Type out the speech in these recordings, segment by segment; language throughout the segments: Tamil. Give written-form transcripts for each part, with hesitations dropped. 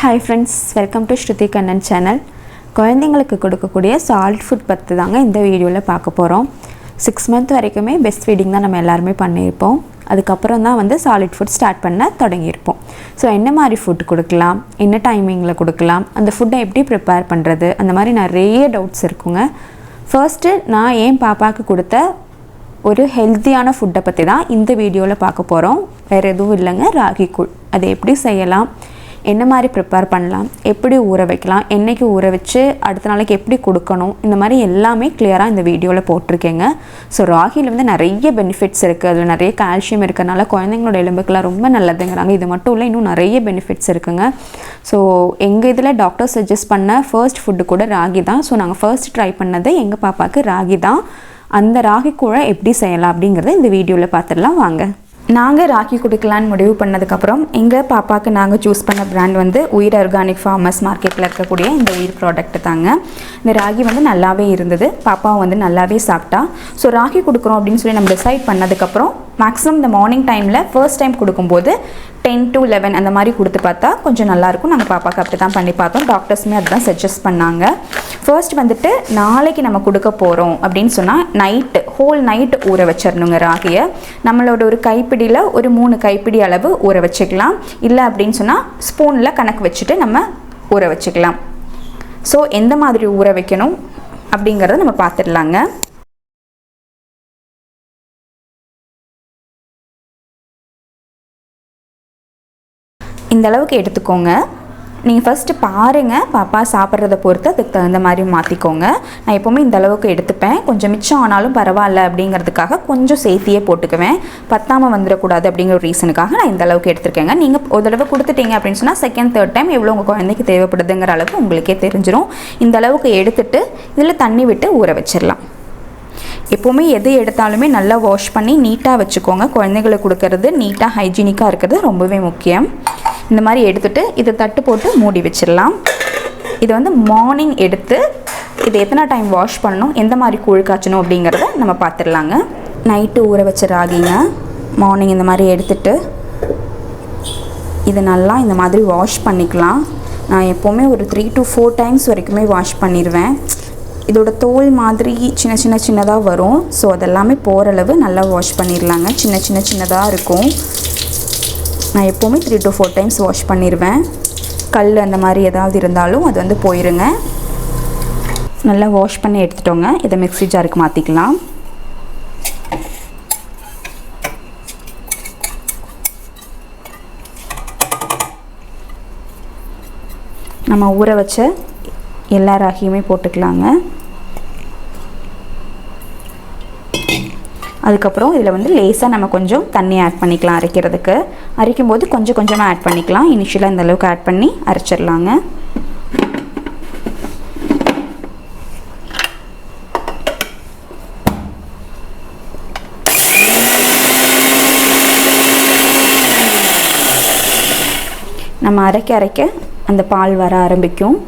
Hi friends, welcome to Shruti Kannan channel. குழந்தைங்களுக்கு கொடுக்கக்கூடிய சாலிட் ஃபுட் பற்றி தாங்க இந்த வீடியோவில் பார்க்க போகிறோம். 6 மந்த் வரைக்குமே பெஸ்ட் ஃபீடிங் தான் நம்ம எல்லாருமே பண்ணியிருப்போம். அதுக்கப்புறம் தான் சாலிட் ஃபுட் ஸ்டார்ட் பண்ண தொடங்கியிருப்போம். ஸோ என்ன மாதிரி ஃபுட் கொடுக்கலாம், என்ன டைமிங்கில் கொடுக்கலாம், அந்த ஃபுட்டை எப்படி ப்ரிப்பேர் பண்ணுறது, அந்த மாதிரி நிறைய டவுட்ஸ் இருக்குங்க. ஃபர்ஸ்ட்டு நான் என் பாப்பாவுக்கு கொடுத்த ஒரு ஹெல்த்தியான ஃபுட்டை பற்றி தான் இந்த வீடியோவில் பார்க்க போகிறோம். வேறு எதுவும் இல்லைங்க, ராகி கூழ். அதை எப்படி செய்யலாம், என்ன மாதிரி ப்ரிப்பேர் பண்ணலாம், எப்படி ஊற வைக்கலாம், என்றைக்கு ஊற வச்சு அடுத்த நாளைக்கு எப்படி கொடுக்கணும், இந்த மாதிரி எல்லாமே கிளியராக இந்த வீடியோவில் போட்டிருக்கேங்க. ஸோ ராகியில் நிறைய பெனிஃபிட்ஸ் இருக்குது. அதில் நிறைய கால்சியம் இருக்கிறனால குழந்தைங்களோட எலும்புக்கெல்லாம் ரொம்ப நல்லதுங்கிறாங்க. இது மட்டும் இல்லை, இன்னும் நிறைய பெனிஃபிட்ஸ் இருக்குங்க. ஸோ எங்கள் இதில் டாக்டர் சஜஸ்ட் பண்ண ஃபர்ஸ்ட் ஃபுட்டு கூட ராகி தான். ஸோ நாங்கள் ஃபர்ஸ்ட் ட்ரை பண்ணது எங்கள் பாப்பாவுக்கு ராகி தான். அந்த ராகி கூழை எப்படி செய்யலாம் அப்படிங்கிறத இந்த வீடியோவில் பார்த்துடலாம் வாங்க. நாங்கள் ராகி கொடுக்கலான்னு முடிவு பண்ணதுக்கப்புறம் எங்கள் பாப்பாவுக்கு நாங்கள் சூஸ் பண்ண பிராண்ட் உயிர் ஆர்கானிக் ஃபார்மர்ஸ் மார்க்கெட்டில் இருக்கக்கூடிய இந்த உயிர் ப்ராடக்ட்டு தாங்க. இந்த ராகி நல்லாவே இருந்தது, பாப்பாவும் நல்லாவே சாப்பிட்டா. ஸோ ராகி கொடுக்குறோம் அப்படின்னு சொல்லி நம்ம டிசைட் பண்ணதுக்கப்புறம் மேக்ஸிமம் இந்த மார்னிங் டைமில் ஃபர்ஸ்ட் டைம் கொடுக்கும்போது 10 to 11 அந்த மாதிரி கொடுத்து பார்த்தா கொஞ்சம் நல்லாயிருக்கும். நாங்கள் பாப்பாவுக்கு அப்படி தான் பண்ணி பார்த்தோம். டாக்டர்ஸுமே அதுதான் சஜஸ்ட் பண்ணாங்க. ஃபர்ஸ்ட் நாளைக்கு நம்ம கொடுக்க போகிறோம் அப்படின்னு சொன்னால் ஹோல் நைட் ஊற வச்சிடணுங்க. ராகியை நம்மளோட ஒரு கைப்பிடியில் ஒரு 3 கைப்பிடி அளவு ஊற வச்சுக்கலாம். இல்லை அப்படின்னு சொன்னால் ஸ்பூனில் கணக்கு வச்சுட்டு நம்ம ஊற வச்சுக்கலாம். ஸோ எந்த மாதிரி ஊற வைக்கணும் அப்படிங்கிறத நம்ம பார்த்துடலாங்க. இந்த அளவுக்கு எடுத்துக்கோங்க. நீங்கள் ஃபஸ்ட்டு பாருங்கள், பாப்பா சாப்பிட்றத பொறுத்து அதுக்கு தகுந்த மாதிரி மாற்றிக்கோங்க. நான் எப்போவுமே இந்த அளவுக்கு எடுத்துப்பேன். கொஞ்சம் மிச்சம் ஆனாலும் பரவாயில்ல அப்படிங்கிறதுக்காக கொஞ்சம் சேர்த்தியே போட்டுக்குவேன். பத்தாமல் வந்துடக்கூடாது அப்படிங்கிற ஒரு ரீசனுக்காக நான் இந்த அளவுக்கு எடுத்துருக்கேங்க. நீங்கள் ஒரு தடவை கொடுத்துட்டீங்க அப்படின்னு சொன்னால் செகண்ட் தேர்ட் டைம் எவ்வளோ உங்கள் குழந்தைக்கு தேவைப்படுதுங்கிற அளவுக்கு உங்களுக்கே தெரிஞ்சிடும். இந்த அளவுக்கு எடுத்துட்டு இதில் தண்ணி விட்டு ஊற வச்சிடலாம். எப்போவுமே எது எடுத்தாலுமே நல்லா வாஷ் பண்ணி நீட்டாக வச்சுக்கோங்க. குழந்தைங்களுக்கு கொடுக்கறது நீட்டாக ஹைஜீனிக்காக இருக்கிறது ரொம்பவே முக்கியம். இந்த மாதிரி எடுத்துகிட்டு இதை தட்டு போட்டு மூடி வச்சிடலாம். இது மார்னிங் எடுத்து இதை எத்தனை டைம் வாஷ் பண்ணணும், எந்த மாதிரி கூழ் காய்ச்சணும் அப்படிங்கிறத நம்ம பார்த்துடலாங்க. நைட்டு ஊற வச்ச ராகிங்க மார்னிங் இந்த மாதிரி எடுத்துகிட்டு இதை நல்லா இந்த மாதிரி வாஷ் பண்ணிக்கலாம். நான் எப்போவுமே ஒரு 3 to 4 டைம்ஸ் வரைக்குமே வாஷ் பண்ணிடுவேன். இதோட தோல் மாதிரி சின்னதாக வரும். ஸோ அதெல்லாமே போகிற அளவு நல்லா வாஷ் பண்ணிடலாங்க. சின்னதாக இருக்கும். நான் எப்போவுமே 3 to 4 டைம்ஸ் வாஷ் பண்ணிடுவேன். கல் அந்த மாதிரி ஏதாவது இருந்தாலும் அது போயிருங்க. நல்லா வாஷ் பண்ணி எடுத்துட்டோங்க. இதை மிக்ஸி ஜாருக்கு மாற்றிக்கலாம். நம்ம ஊற வச்ச எல்லா ராகியுமே போட்டுக்கலாங்க. அதுக்கப்புறம் இதில் லேசாக நம்ம கொஞ்சம் தண்ணி ஆட் பண்ணிக்கலாம். அரைக்கிறதுக்கு அரைக்கும்போது கொஞ்சமாக ஆட் பண்ணிக்கலாம். இனிஷியலாக இந்த அளவுக்கு ஆட் பண்ணி அரைச்சிடலாங்க. நம்ம அரைக்க அந்த பால் வர ஆரம்பிக்கும்.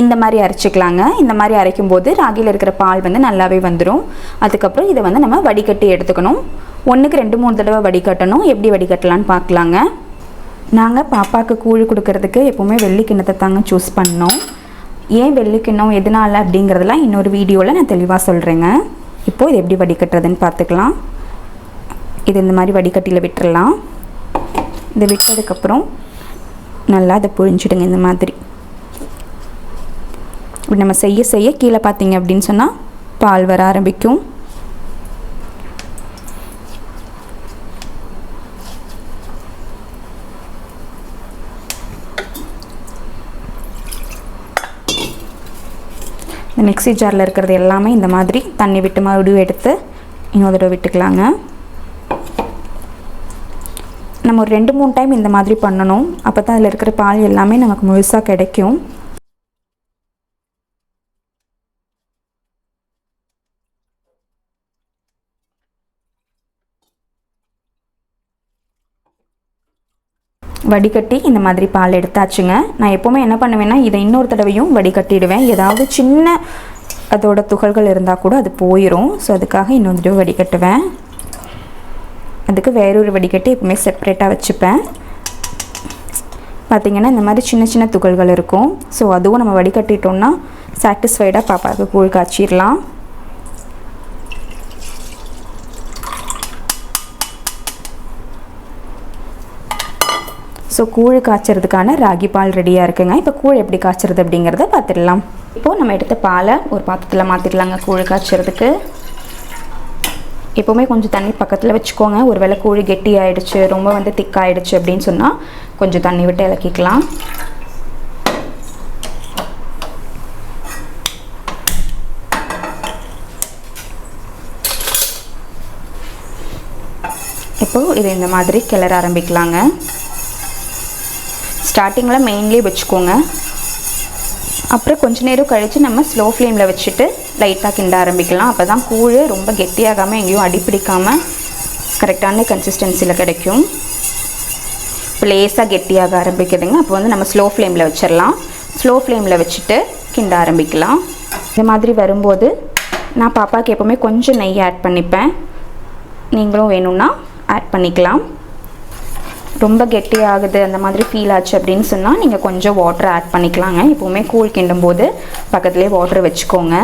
இந்த மாதிரி அரைச்சிக்கலாங்க. இந்த மாதிரி அரைக்கும்போது ராகியில் இருக்கிற பால் நல்லாவே வந்துடும். அதுக்கப்புறம் இதை நம்ம வடிகட்டி எடுத்துக்கணும். 1க்கு 2-3 தடவை வடிகட்டணும். எப்படி வடிகட்டலான்னு பார்க்கலாங்க. நாங்கள் பாப்பாவுக்கு கூழ் கொடுக்கறதுக்கு எப்போவுமே வெள்ளி கிண்ணத்தை தாங்க சூஸ் பண்ணோம். ஏன் வெள்ளி கிண்ணம் எதனால் அப்படிங்கிறதெல்லாம் இன்னொரு வீடியோவில் நான் தெளிவாக சொல்கிறேங்க. இப்போது இது எப்படி வடிகட்டுறதுன்னு பார்த்துக்கலாம். இது இந்த மாதிரி வடிகட்டியில் விட்டுடலாம். இதை விட்டதுக்கப்புறம் நல்லா அதை புழிஞ்சிடுங்க. இந்த மாதிரி இப்படி நம்ம செய்ய கீழே பார்த்தீங்க அப்படின்னு சொன்னால் பால் வர ஆரம்பிக்கும். இந்த மிக்ஸி ஜாரில் இருக்கிறது எல்லாமே இந்த மாதிரி தண்ணி விட்டு மறுபடியும் எடுத்து இன்னொரு தடவை விட்டுக்கலாங்க. நம்ம ஒரு 2-3 டைம் இந்த மாதிரி பண்ணணும். அப்போ தான் அதில் இருக்கிற பால் எல்லாமே நமக்கு முழுசாக கிடைக்கும். வடிகட்டி இந்த மாதிரி பால் எடுத்தாச்சுங்க. நான் எப்போவுமே என்ன பண்ணுவேன்னா இதை இன்னொரு தடவையும் வடிகட்டிடுவேன். ஏதாவது சின்ன அதோட துகள்கள் இருந்தால் கூட அது போயிடும். ஸோ அதுக்காக இன்னொரு தடவை வடிகட்டுவேன். அதுக்கு வேறொரு வடிகட்டி எப்பவுமே செப்ரேட்டாக வச்சுப்பேன். பார்த்திங்கன்னா இந்த மாதிரி சின்ன சின்ன துகள்கள் இருக்கும். ஸோ அதுவும் நம்ம வடிகட்டிட்டோம்னா சாட்டிஸ்ஃபைடாக பாப்பாவுக்கு கூழ் காய்ச்சிடலாம். ஸோ கூழ் காய்ச்சறதுக்கான ராகி பால் ரெடியாக இருக்குங்க. இப்போ கூழ் எப்படி காய்ச்சறது அப்படிங்கிறத பார்த்துடலாம். இப்போது நம்ம எடுத்த பாலை ஒரு பாத்திரத்தில் மாற்றிடலாங்க கூழ் காய்ச்சறதுக்கு. எப்போவுமே கொஞ்சம் தண்ணி பக்கத்தில் வச்சுக்கோங்க. ஒரு வேளை கூழ் கெட்டி ஆகிடுச்சு, ரொம்ப திக்காகிடுச்சு அப்படின்னு சொன்னால் கொஞ்சம் தண்ணி விட்டு இலக்கிக்கலாம். இப்போது இது இந்த மாதிரி கிளற ஆரம்பிக்கலாங்க. ஸ்டார்டிங்கில் மெயின்லேயே வச்சுக்கோங்க. அப்புறம் கொஞ்ச நேரம் கழித்து நம்ம ஸ்லோ ஃப்ளேமில் வச்சுட்டு லைட்டாக கிண்ட ஆரம்பிக்கலாம். அப்போ தான் கூழ் ரொம்ப கெட்டியாகாமல் எங்கேயும் அடிப்பிடிக்காமல் கரெக்டான கன்சிஸ்டன்சியில் கிடைக்கும். இப்போ லேசாக கெட்டியாக ஆரம்பிக்குதுங்க. அப்போ நம்ம ஸ்லோ ஃப்ளேமில் வச்சிடலாம். ஸ்லோ ஃப்ளேமில் வச்சுட்டு கிண்ட ஆரம்பிக்கலாம். இந்த மாதிரி வரும்போது நான் பாப்பாவுக்கு எப்போவுமே கொஞ்சம் நெய் ஆட் பண்ணிப்பேன். நீங்களும் வேணும்னா ஆட் பண்ணிக்கலாம். ரொம்ப கெட்டியாகுது அந்த மாதிரி ஃபீல் ஆச்சு அப்படின்னு சொன்னால் நீங்கள் கொஞ்சம் வாட்டர் ஆட் பண்ணிக்கலாங்க. எப்போவுமே கூழ் கிண்டும் போது பக்கத்துலேயே வாட்டர் வச்சுக்கோங்க.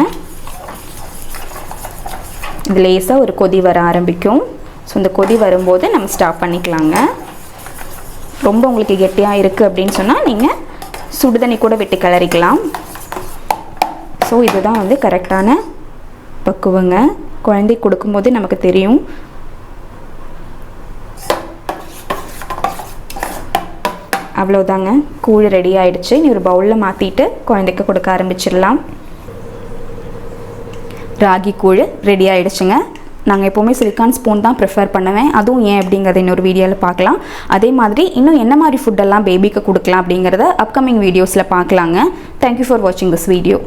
இது லேசாக ஒரு கொதி வர ஆரம்பிக்கும். ஸோ இந்த கொதி வரும்போது நம்ம ஸ்டாப் பண்ணிக்கலாங்க. ரொம்ப உங்களுக்கு கெட்டியாக இருக்குது அப்படின்னு சொன்னால் நீங்கள் சுடுதண்ணி கூட விட்டு கிளறிக்கலாம். ஸோ இதுதான் கரெக்டான பக்குவங்க. குழந்தைக்கு கொடுக்கும்போது நமக்கு தெரியும். அவ்வளோதாங்க, கூழ் ரெடி ஆகிடுச்சு. நீ ஒரு பவுலில் மாற்றிட்டு குழந்தைக்கு கொடுக்க ஆரம்பிச்சிடலாம். ராகி கூழ் ரெடி ஆகிடுச்சுங்க. நாங்கள் எப்போவுமே சிலிக்கான் ஸ்பூன் தான் ப்ரிஃபர் பண்ணுவேன். அதுவும் ஏன் அப்படிங்கிறத இன்னொரு வீடியோவில் பார்க்கலாம். அதே மாதிரி இன்னும் என்ன மாதிரி ஃபுட்டெல்லாம் பேபிக்கு கொடுக்கலாம் அப்படிங்கிறத அப்கமிங் வீடியோஸில் பார்க்கலாங்க. தேங்க்யூ ஃபார் வாட்சிங் திஸ் வீடியோ.